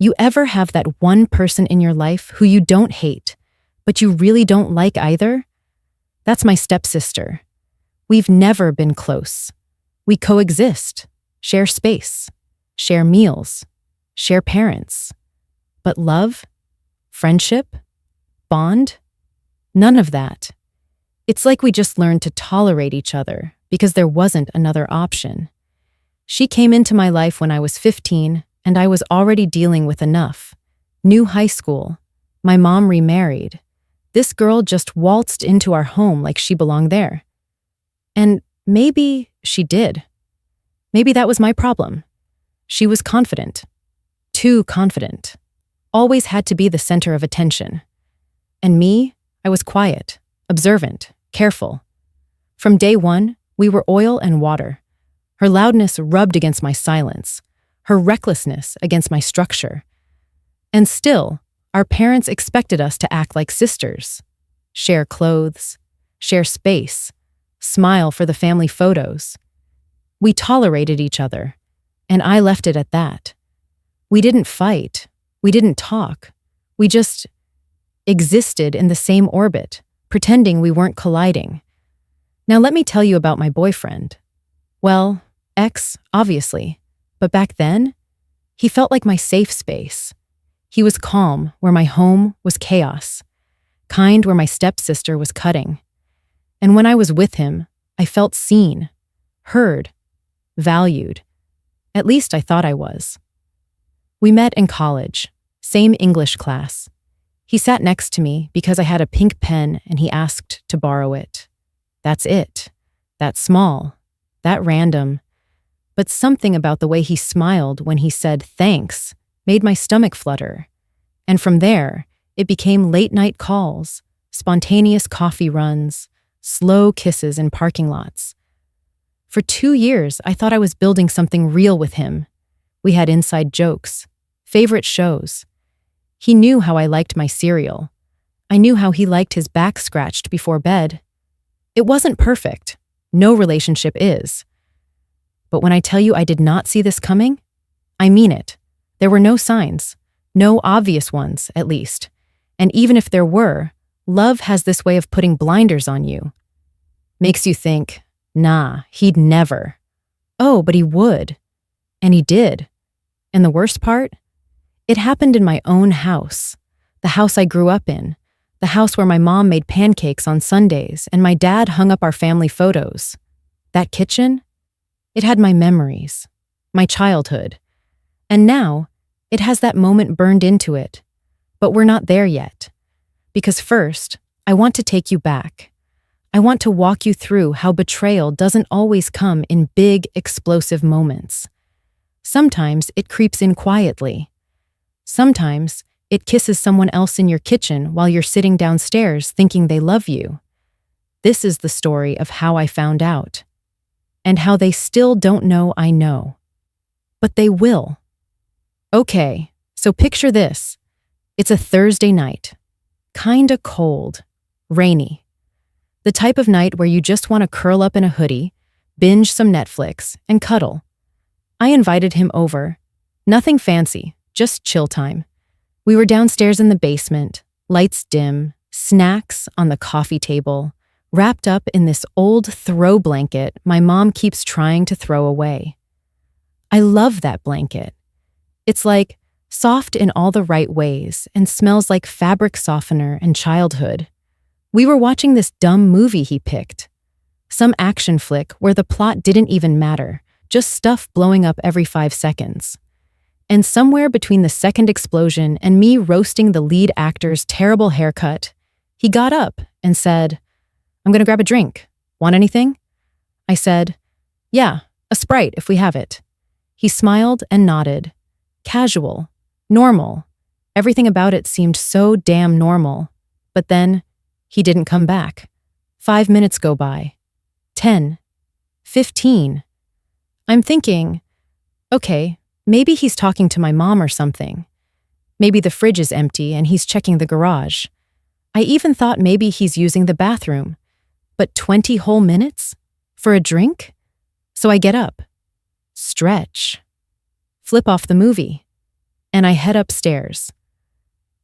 You ever have that one person in your life who you don't hate, but you really don't like either? That's my stepsister. We've never been close. We coexist, share space, share meals, share parents. But love? Friendship? Bond? None of that. It's like we just learned to tolerate each other because there wasn't another option. She came into my life when I was 15, and I was already dealing with enough. New high school. My mom remarried. This girl just waltzed into our home like she belonged there. And maybe she did. Maybe that was my problem. She was confident. Too confident. Always had to be the center of attention. And me, I was quiet, observant, careful. From day one, we were oil and water. Her loudness rubbed against my silence, her recklessness against my structure. And still, our parents expected us to act like sisters, share clothes, share space, smile for the family photos. We tolerated each other, and I left it at that. We didn't fight, we didn't talk, we just existed in the same orbit, pretending we weren't colliding. Now let me tell you about my boyfriend. Well, ex, obviously, but back then, he felt like my safe space. He was calm where my home was chaos, kind where my stepsister was cutting. And when I was with him, I felt seen, heard, valued. At least I thought I was. We met in college, same English class. He sat next to me because I had a pink pen and he asked to borrow it. That's it. That small. That random. But something about the way he smiled when he said thanks made my stomach flutter. And from there, it became late-night calls, spontaneous coffee runs, slow kisses in parking lots. For 2 years, I thought I was building something real with him. We had inside jokes, favorite shows. He knew how I liked my cereal. I knew how he liked his back scratched before bed. It wasn't perfect. No relationship is. But when I tell you I did not see this coming, I mean it. There were no signs. No obvious ones, at least. And even if there were, love has this way of putting blinders on you. Makes you think, nah, he'd never. Oh, but he would. And he did. And the worst part? It happened in my own house. The house I grew up in. The house where my mom made pancakes on Sundays and my dad hung up our family photos. That kitchen? It had my memories. My childhood. And now, it has that moment burned into it. But we're not there yet. Because first, I want to take you back. I want to walk you through how betrayal doesn't always come in big, explosive moments. Sometimes it creeps in quietly. Sometimes it kisses someone else in your kitchen while you're sitting downstairs thinking they love you. This is the story of how I found out. And how they still don't know I know. But they will. Okay, so picture this. It's a Thursday night. Kinda cold. Rainy. The type of night where you just want to curl up in a hoodie, binge some Netflix, and cuddle. I invited him over. Nothing fancy, just chill time. We were downstairs in the basement, lights dim, snacks on the coffee table, wrapped up in this old throw blanket my mom keeps trying to throw away. I love that blanket. It's like soft in all the right ways and smells like fabric softener and childhood. We were watching this dumb movie he picked. Some action flick where the plot didn't even matter, just stuff blowing up every 5 seconds. And somewhere between the second explosion and me roasting the lead actor's terrible haircut, he got up and said, "I'm gonna grab a drink. Want anything?" I said, "Yeah, a Sprite if we have it." He smiled and nodded. Casual. Normal. Everything about it seemed so damn normal. But then, he didn't come back. 5 minutes go by. 10. 15. I'm thinking, okay, maybe he's talking to my mom or something. Maybe the fridge is empty and he's checking the garage. I even thought maybe he's using the bathroom. But 20 whole minutes? For a drink? So I get up. Stretch. Flip off the movie. and I head upstairs.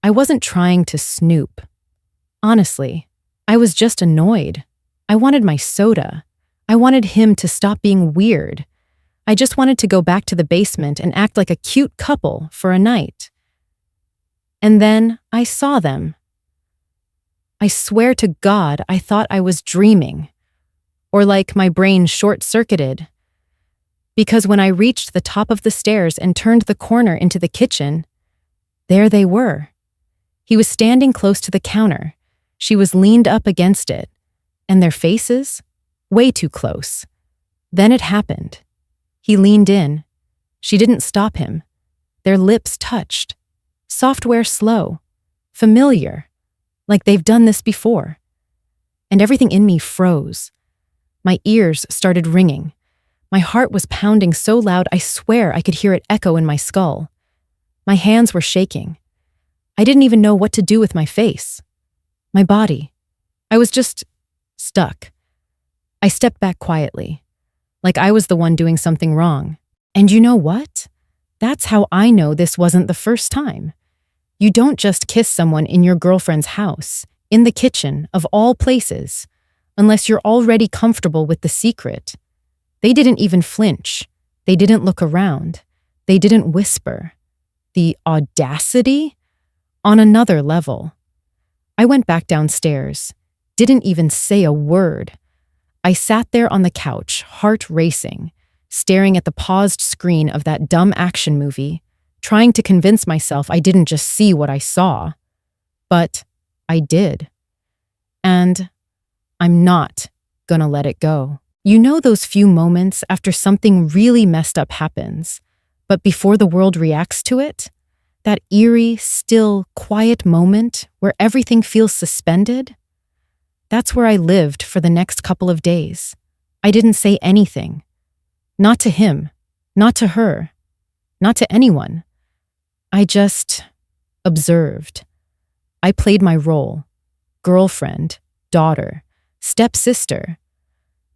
I wasn't trying to snoop. Honestly, I was just annoyed. I wanted my soda. I wanted him to stop being weird. I just wanted to go back to the basement and act like a cute couple for a night. And then I saw them. I swear to God, I thought I was dreaming. Or like my brain short-circuited. Because when I reached the top of the stairs and turned the corner into the kitchen, there they were. He was standing close to the counter. She was leaned up against it. And their faces? Way too close. Then it happened. He leaned in. She didn't stop him. Their lips touched. Software slow. Familiar. Like they've done this before. And everything in me froze. My ears started ringing. My heart was pounding so loud I swear I could hear it echo in my skull. My hands were shaking. I didn't even know what to do with my face. My body. I was just stuck. I stepped back quietly, like I was the one doing something wrong. And you know what? That's how I know this wasn't the first time. You don't just kiss someone in your girlfriend's house, in the kitchen, of all places, unless you're already comfortable with the secret. They didn't even flinch. They didn't look around. They didn't whisper. The audacity? On another level. I went back downstairs, didn't even say a word. I sat there on the couch, heart racing, staring at the paused screen of that dumb action movie, trying to convince myself I didn't just see what I saw. But I did. And I'm not gonna let it go. You know those few moments after something really messed up happens, but before the world reacts to it? That eerie, still, quiet moment where everything feels suspended? That's where I lived for the next couple of days. I didn't say anything. Not to him, not to her, not to anyone. I just observed. I played my role. Girlfriend, daughter, stepsister.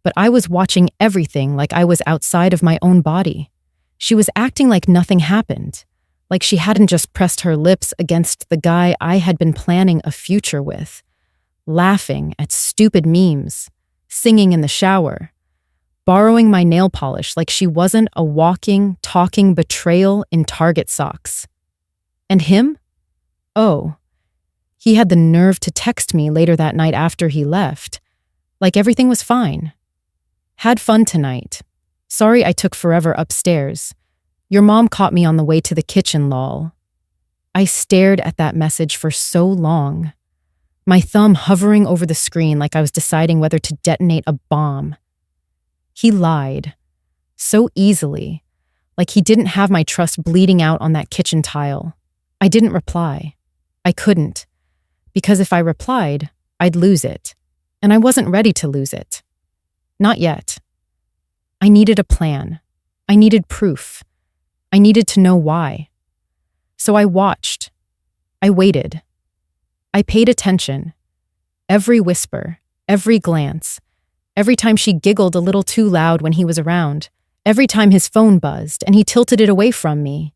But I was watching everything like I was outside of my own body. She was acting like nothing happened, like she hadn't just pressed her lips against the guy I had been planning a future with, laughing at stupid memes, singing in the shower, borrowing my nail polish like she wasn't a walking, talking betrayal in Target socks. And him? Oh, he had the nerve to text me later that night after he left, like everything was fine. Had fun tonight. Sorry I took forever upstairs. Your mom caught me on the way to the kitchen, lol. I stared at that message for so long, my thumb hovering over the screen like I was deciding whether to detonate a bomb. He lied. So easily, like he didn't have my trust bleeding out on that kitchen tile. I didn't reply. I couldn't. Because if I replied, I'd lose it. And I wasn't ready to lose it. Not yet. I needed a plan. I needed proof. I needed to know why. So I watched. I waited. I paid attention. Every whisper, every glance, every time she giggled a little too loud when he was around, every time his phone buzzed and he tilted it away from me.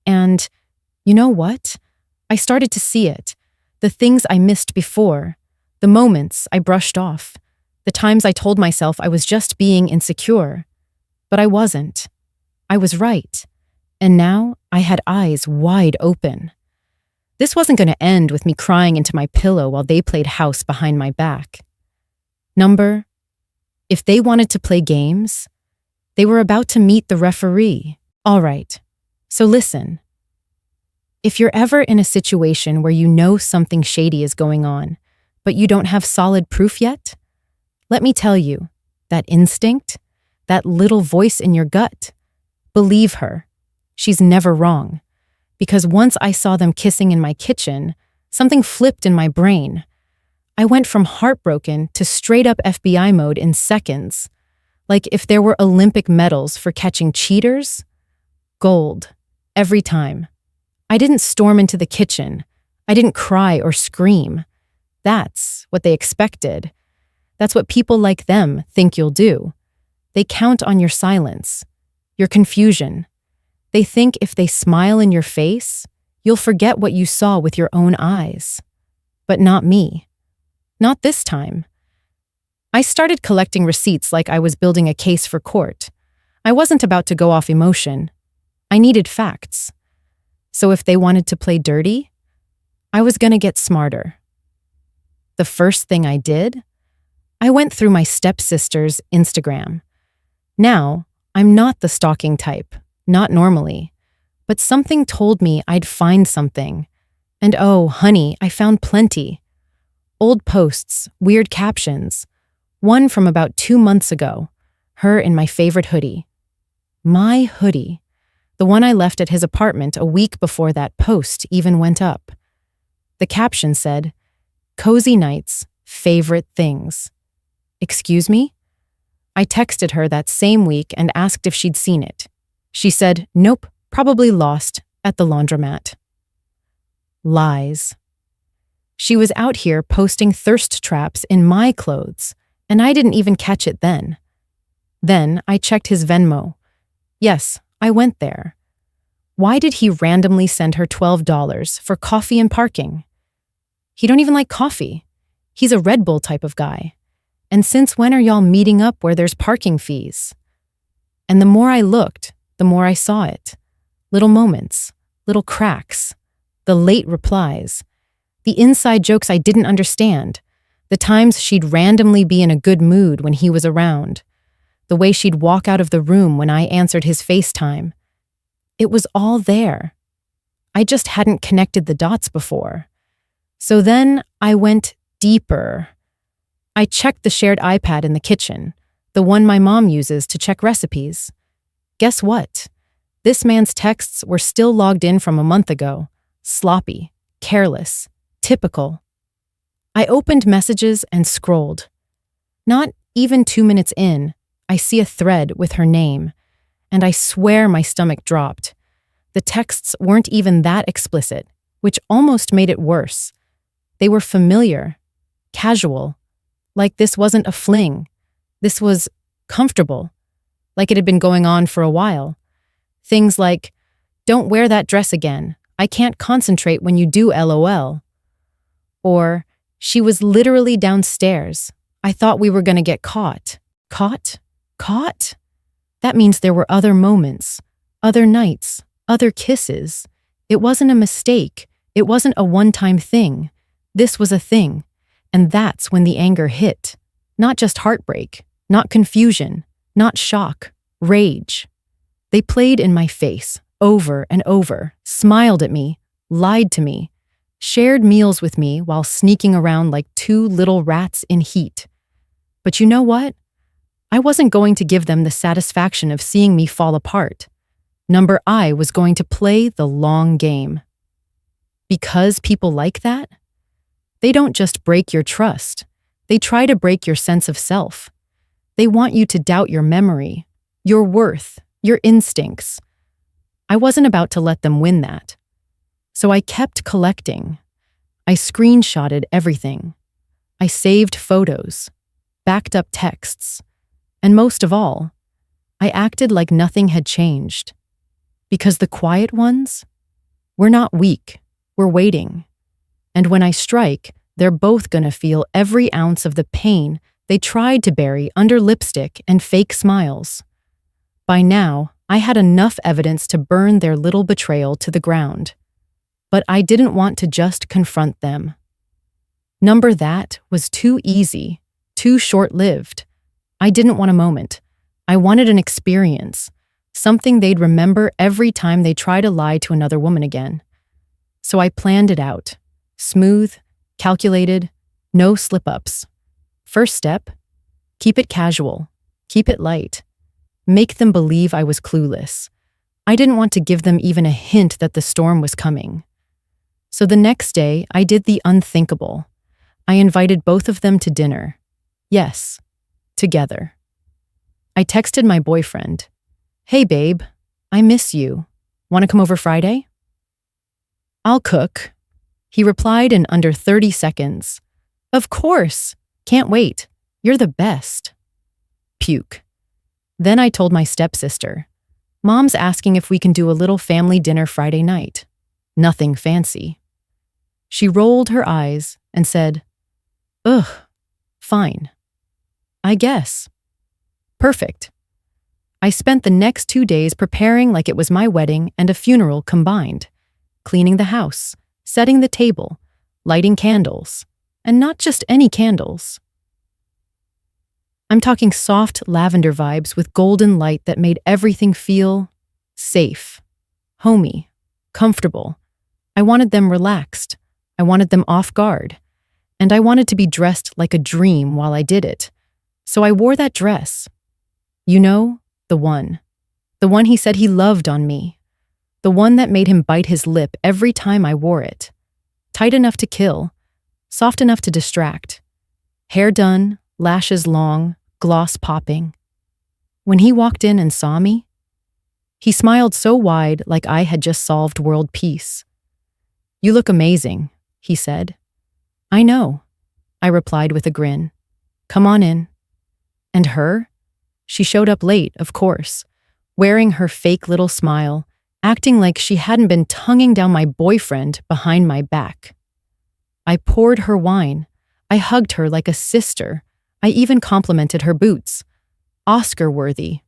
And you know what? I started to see it. The things I missed before, the moments I brushed off, the times I told myself I was just being insecure. But I wasn't. I was right. And now I had eyes wide open. This wasn't going to end with me crying into my pillow while they played house behind my back. Number, if they wanted to play games, they were about to meet the referee. All right, so listen. If you're ever in a situation where you know something shady is going on, but you don't have solid proof yet, let me tell you, that instinct, that little voice in your gut, believe her. She's never wrong. Because once I saw them kissing in my kitchen, something flipped in my brain. I went from heartbroken to straight-up FBI mode in seconds. Like if there were Olympic medals for catching cheaters, gold, every time. I didn't storm into the kitchen. I didn't cry or scream. That's what they expected. That's what people like them think you'll do. They count on your silence, your confusion. They think if they smile in your face, you'll forget what you saw with your own eyes. But not me. Not this time. I started collecting receipts like I was building a case for court. I wasn't about to go off emotion. I needed facts. So if they wanted to play dirty, I was going to get smarter. The first thing I did, I went through my stepsister's Instagram. Now, I'm not the stalking type, not normally, but something told me I'd find something. And oh, honey, I found plenty. Old posts, weird captions. One from about 2 months ago, her in my favorite hoodie. My hoodie. The one I left at his apartment a week before that post even went up. The caption said, "Cozy nights, favorite things." Excuse me? I texted her that same week and asked if she'd seen it. She said, "Nope, probably lost at the laundromat." Lies. She was out here posting thirst traps in my clothes, and I didn't even catch it then. Then I checked his Venmo. Yes, I went there. Why did he randomly send her $12 for coffee and parking? He don't even like coffee. He's a Red Bull type of guy. And since when are y'all meeting up where there's parking fees? And the more I looked, the more I saw it. Little moments, little cracks, the late replies, the inside jokes I didn't understand, the times she'd randomly be in a good mood when he was around, the way she'd walk out of the room when I answered his FaceTime. It was all there. I just hadn't connected the dots before. So then I went deeper. I checked the shared iPad in the kitchen, the one my mom uses to check recipes. Guess what? This man's texts were still logged in from a month ago. Sloppy, careless, typical. I opened messages and scrolled. Not even 2 minutes in, I see a thread with her name, and I swear my stomach dropped. The texts weren't even that explicit, which almost made it worse. They were familiar, casual, like this wasn't a fling. This was comfortable, like it had been going on for a while. Things like, "Don't wear that dress again. I can't concentrate when you do, LOL." Or, "She was literally downstairs. I thought we were going to get caught." Caught? Caught? That means there were other moments, other nights, other kisses. It wasn't a mistake. It wasn't a one-time thing. This was a thing. And that's when the anger hit. Not just heartbreak, not confusion, not shock, rage. They played in my face, over and over, smiled at me, lied to me, shared meals with me while sneaking around like two little rats in heat. But you know what? I wasn't going to give them the satisfaction of seeing me fall apart. Number I was going to play the long game. Because people like that, they don't just break your trust. They try to break your sense of self. They want you to doubt your memory, your worth, your instincts. I wasn't about to let them win that. So I kept collecting. I screenshotted everything. I saved photos, backed up texts, and most of all, I acted like nothing had changed. Because the quiet ones, we're not weak, we're waiting. And when I strike, they're both gonna feel every ounce of the pain they tried to bury under lipstick and fake smiles. By now, I had enough evidence to burn their little betrayal to the ground. But I didn't want to just confront them. Number that was too easy, too short-lived. I didn't want a moment. I wanted an experience, something they'd remember every time they try to lie to another woman again. So I planned it out. Smooth, calculated, no slip-ups. First step, keep it casual, keep it light. Make them believe I was clueless. I didn't want to give them even a hint that the storm was coming. So the next day, I did the unthinkable. I invited both of them to dinner. Yes, together. I texted my boyfriend, "Hey babe, I miss you. Want to come over Friday?" "I'll cook." He replied in under 30 seconds. "Of course. Can't wait. You're the best." Puke. Then I told my stepsister, Mom's asking if we can do a little family dinner Friday night. Nothing fancy. She rolled her eyes and said, Ugh, fine. I guess. Perfect. I spent the next 2 days preparing like it was my wedding and a funeral combined, cleaning the house, setting the table, lighting candles, and not just any candles. I'm talking soft lavender vibes with golden light that made everything feel safe, homey, comfortable. I wanted them relaxed. I wanted them off guard. And I wanted to be dressed like a dream while I did it. So I wore that dress. You know, the one. The one he said he loved on me. The one that made him bite his lip every time I wore it. Tight enough to kill, soft enough to distract. Hair done, lashes long, gloss popping. When he walked in and saw me, he smiled so wide like I had just solved world peace. You look amazing, he said. I know, I replied with a grin. Come on in. And her? She showed up late, of course, wearing her fake little smile, acting like she hadn't been tonguing down my boyfriend behind my back. I poured her wine. I hugged her like a sister. I even complimented her boots. Oscar-worthy.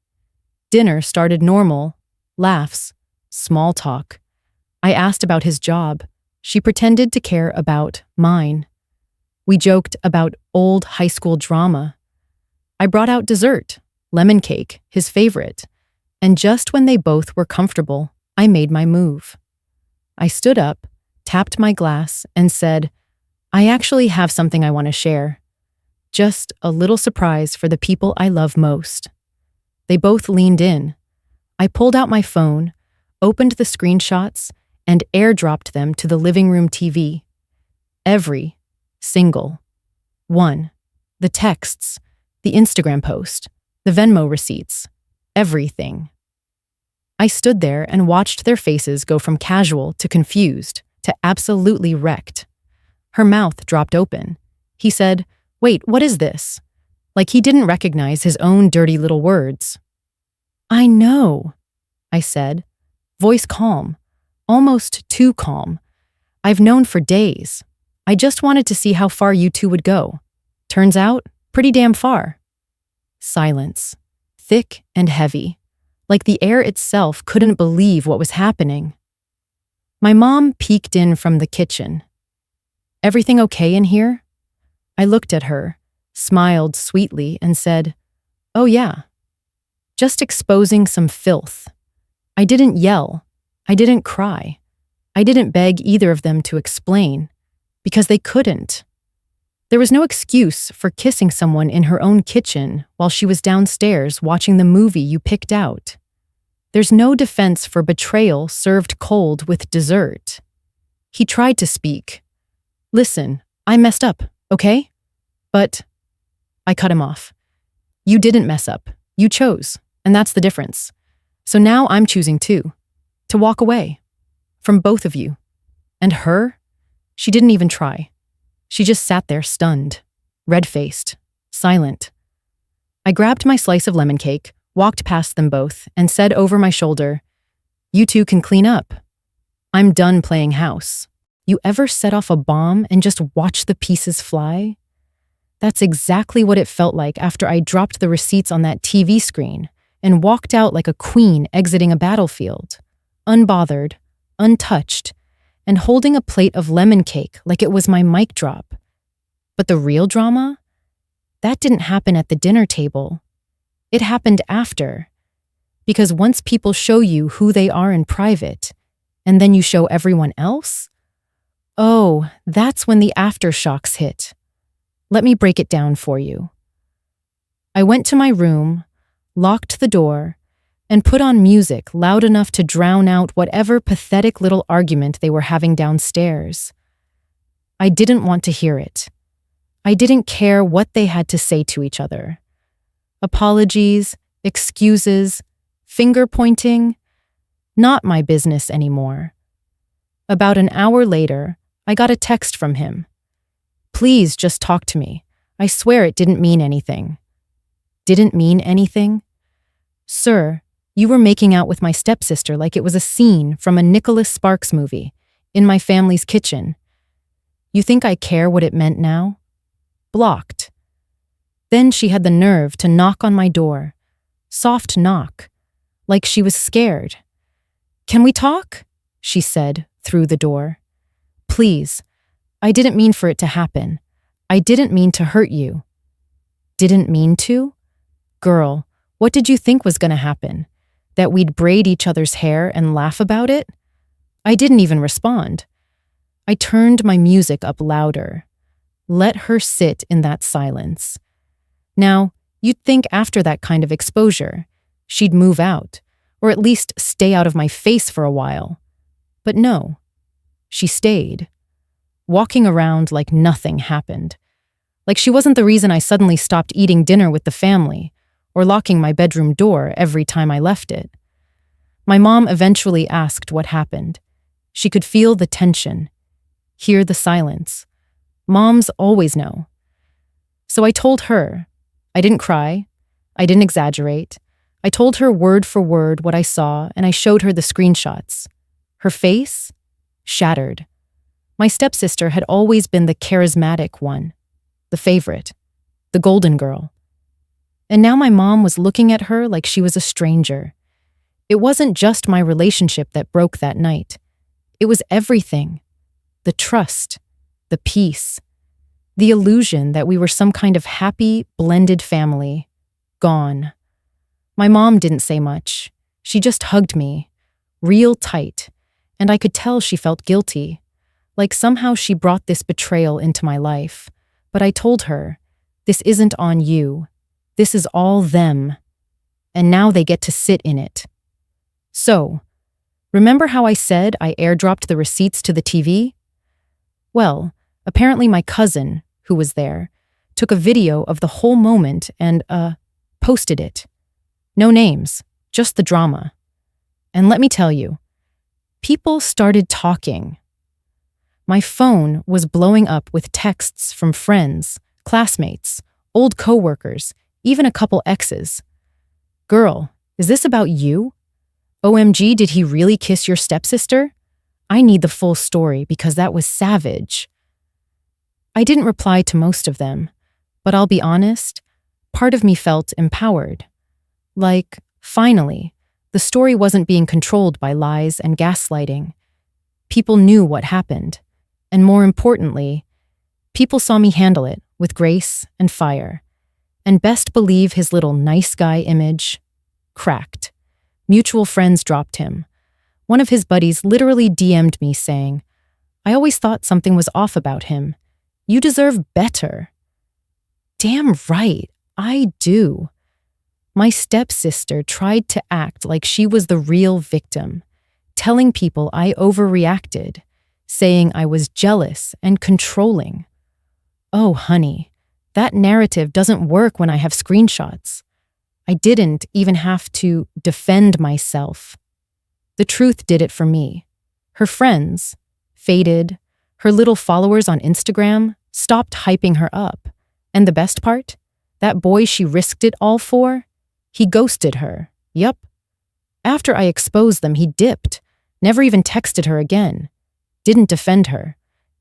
Dinner started normal. Laughs. Small talk. I asked about his job. She pretended to care about mine. We joked about old high school drama. I brought out dessert, lemon cake, his favorite. And just when they both were comfortable, I made my move. I stood up, tapped my glass, and said, I actually have something I want to share. Just a little surprise for the people I love most. They both leaned in. I pulled out my phone, opened the screenshots, and airdropped them to the living room TV. Every single one. The texts, the Instagram post, the Venmo receipts, everything. I stood there and watched their faces go from casual to confused to absolutely wrecked. Her mouth dropped open. He said, Wait, what is this? Like he didn't recognize his own dirty little words. I know, I said, voice calm, almost too calm. I've known for days. I just wanted to see how far you two would go. Turns out, pretty damn far. Silence, thick and heavy, like the air itself couldn't believe what was happening. My mom peeked in from the kitchen. Everything okay in here? I looked at her, smiled sweetly, and said, Oh yeah. Just exposing some filth. I didn't yell. I didn't cry. I didn't beg either of them to explain, because they couldn't. There was no excuse for kissing someone in her own kitchen while she was downstairs watching the movie you picked out. There's no defense for betrayal served cold with dessert. He tried to speak. Listen, I messed up, okay? But I cut him off. You didn't mess up. You chose, and that's the difference. So now I'm choosing too, to walk away from both of you. And her? She didn't even try. She just sat there stunned, red-faced, silent. I grabbed my slice of lemon cake, walked past them both, and said over my shoulder, You two can clean up. I'm done playing house. You ever set off a bomb and just watch the pieces fly? That's exactly what it felt like after I dropped the receipts on that TV screen and walked out like a queen exiting a battlefield, unbothered, untouched, and holding a plate of lemon cake like it was my mic drop. But the real drama? That didn't happen at the dinner table. It happened after. Because once people show you who they are in private, and then you show everyone else, oh, that's when the aftershocks hit. Let me break it down for you. I went to my room, locked the door, and put on music loud enough to drown out whatever pathetic little argument they were having downstairs. I didn't want to hear it. I didn't care what they had to say to each other. Apologies, excuses, finger-pointing, not my business anymore. About an hour later, I got a text from him. Please just talk to me. I swear it didn't mean anything. Didn't mean anything? Sir, You were making out with my stepsister like it was a scene from a Nicholas Sparks movie, in my family's kitchen. You think I care what it meant now? Blocked. Then she had the nerve to knock on my door. Soft knock, like she was scared. "Can we talk?" she said through the door. "Please, I didn't mean for it to happen. I didn't mean to hurt you." Didn't mean to? Girl, what did you think was gonna happen? That we'd braid each other's hair and laugh about it? I didn't even respond. I turned my music up louder. Let her sit in that silence. Now, you'd think after that kind of exposure, she'd move out, or at least stay out of my face for a while. But no, she stayed, walking around like nothing happened. Like she wasn't the reason I suddenly stopped eating dinner with the family, or locking my bedroom door every time I left it. My mom eventually asked what happened. She could feel the tension, hear the silence. Moms always know. So I told her. I didn't cry. I didn't exaggerate. I told her word for word what I saw, and I showed her the screenshots. Her face? Shattered. My stepsister had always been the charismatic one, the favorite, the golden girl. And now my mom was looking at her like she was a stranger. It wasn't just my relationship that broke that night. It was everything. The trust, the peace, the illusion that we were some kind of happy, blended family. Gone. My mom didn't say much. She just hugged me, real tight, and I could tell she felt guilty, like somehow she brought this betrayal into my life. But I told her, this isn't on you. This is all them. And now they get to sit in it. So, remember how I said I airdropped the receipts to the TV? Well, apparently my cousin, who was there, took a video of the whole moment and, posted it. No names, just the drama. And let me tell you, people started talking. My phone was blowing up with texts from friends, classmates, old coworkers, even a couple exes. "Girl, is this about you? OMG, did he really kiss your stepsister? I need the full story because that was savage." I didn't reply to most of them, but I'll be honest, part of me felt empowered. Like, finally, the story wasn't being controlled by lies and gaslighting. People knew what happened, and more importantly, people saw me handle it with grace and fire. And best believe his little nice guy image cracked. Mutual friends dropped him. One of his buddies literally DM'd me saying, "I always thought something was off about him. You deserve better." Damn right, I do. My stepsister tried to act like she was the real victim, telling people I overreacted, saying I was jealous and controlling. Oh, honey, that narrative doesn't work when I have screenshots. I didn't even have to defend myself. The truth did it for me. Her friends, faded, her little followers on Instagram, stopped hyping her up. And the best part? That boy she risked it all for? He ghosted her. Yup. After I exposed them, he dipped, never even texted her again. Didn't defend her.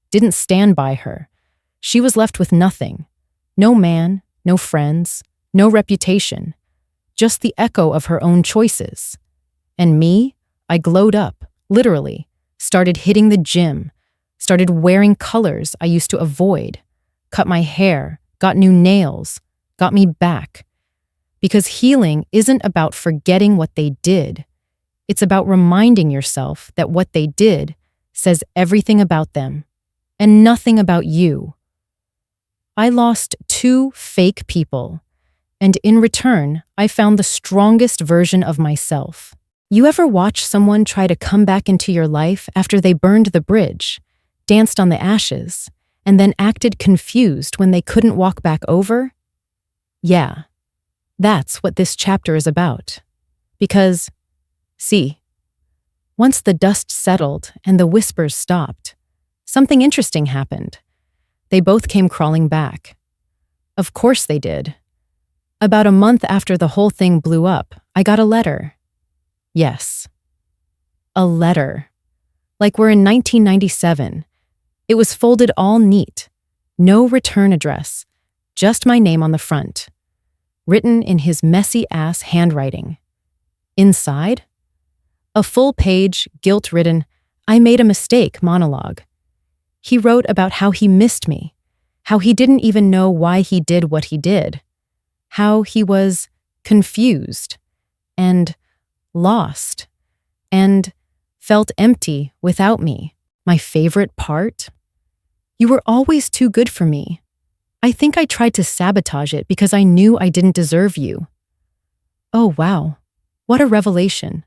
Didn't stand by her. She was left with nothing. No man, no friends, no reputation. Just the echo of her own choices. And me? I glowed up, literally. Started hitting the gym. Started wearing colors I used to avoid. Cut my hair, got new nails, got me back. Because healing isn't about forgetting what they did. It's about reminding yourself that what they did says everything about them and nothing about you. I lost 2 fake people, and in return, I found the strongest version of myself. You ever watch someone try to come back into your life after they burned the bridge, danced on the ashes, and then acted confused when they couldn't walk back over? Yeah, that's what this chapter is about. Because, see, once the dust settled and the whispers stopped, something interesting happened. They both came crawling back. Of course they did. About a month after the whole thing blew up, I got a letter. Yes, a letter. Like we're in 1997. It was folded all neat. No return address. Just my name on the front. Written in his messy-ass handwriting. Inside? A full-page, guilt-ridden, I made a mistake monologue. He wrote about how he missed me, how he didn't even know why he did what he did, how he was confused and lost and felt empty without me. My favorite part? You were always too good for me. I think I tried to sabotage it because I knew I didn't deserve you. Oh, wow. What a revelation.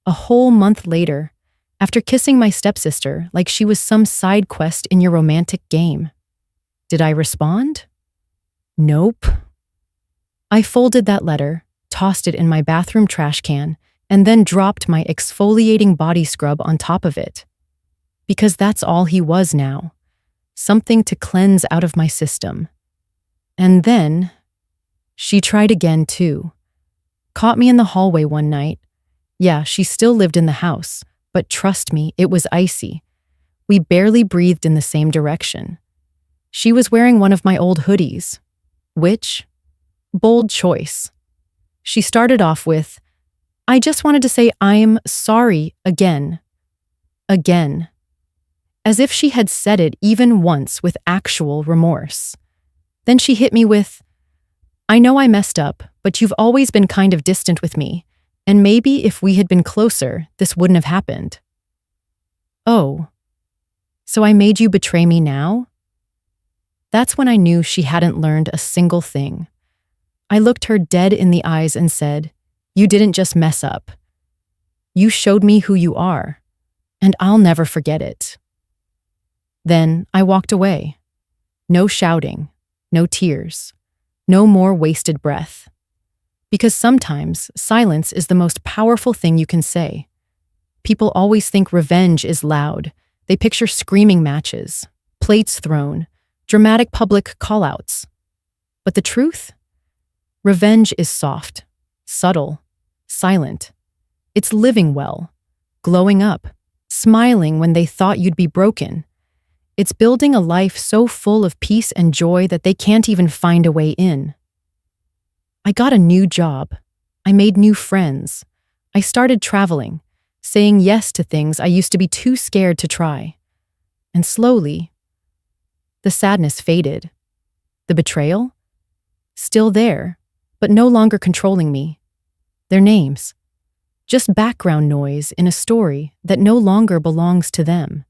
A whole month later, after kissing my stepsister like she was some side quest in your romantic game. Did I respond? Nope. I folded that letter, tossed it in my bathroom trash can, and then dropped my exfoliating body scrub on top of it. Because that's all he was now. Something to cleanse out of my system. And then, she tried again too. Caught me in the hallway one night. Yeah, she still lived in the house, but trust me, it was icy. We barely breathed in the same direction. She was wearing one of my old hoodies. Which? Bold choice. She started off with, I just wanted to say I'm sorry again. Again. As if she had said it even once with actual remorse. Then she hit me with, I know I messed up, but you've always been kind of distant with me, and maybe if we had been closer, this wouldn't have happened. Oh, so I made you betray me now? That's when I knew she hadn't learned a single thing. I looked her dead in the eyes and said, You didn't just mess up. You showed me who you are, and I'll never forget it. Then I walked away. No shouting, no tears, no more wasted breath. Because sometimes silence is the most powerful thing you can say. People always think revenge is loud. They picture screaming matches, plates thrown, dramatic public call-outs. But the truth? Revenge is soft, subtle, silent. It's living well, glowing up, smiling when they thought you'd be broken. It's building a life so full of peace and joy that they can't even find a way in. I got a new job. I made new friends. I started traveling, saying yes to things I used to be too scared to try. And slowly, the sadness faded. The betrayal? Still there, but no longer controlling me. Their names. Just background noise in a story that no longer belongs to them.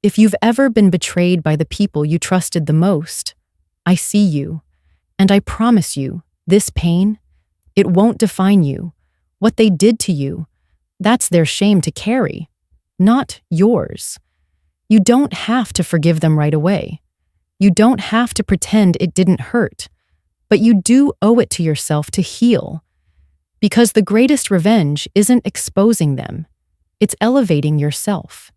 If you've ever been betrayed by the people you trusted the most, I see you, and I promise you, this pain, it won't define you. What they did to you, that's their shame to carry, not yours. You don't have to forgive them right away. You don't have to pretend it didn't hurt, but you do owe it to yourself to heal. Because the greatest revenge isn't exposing them, it's elevating yourself.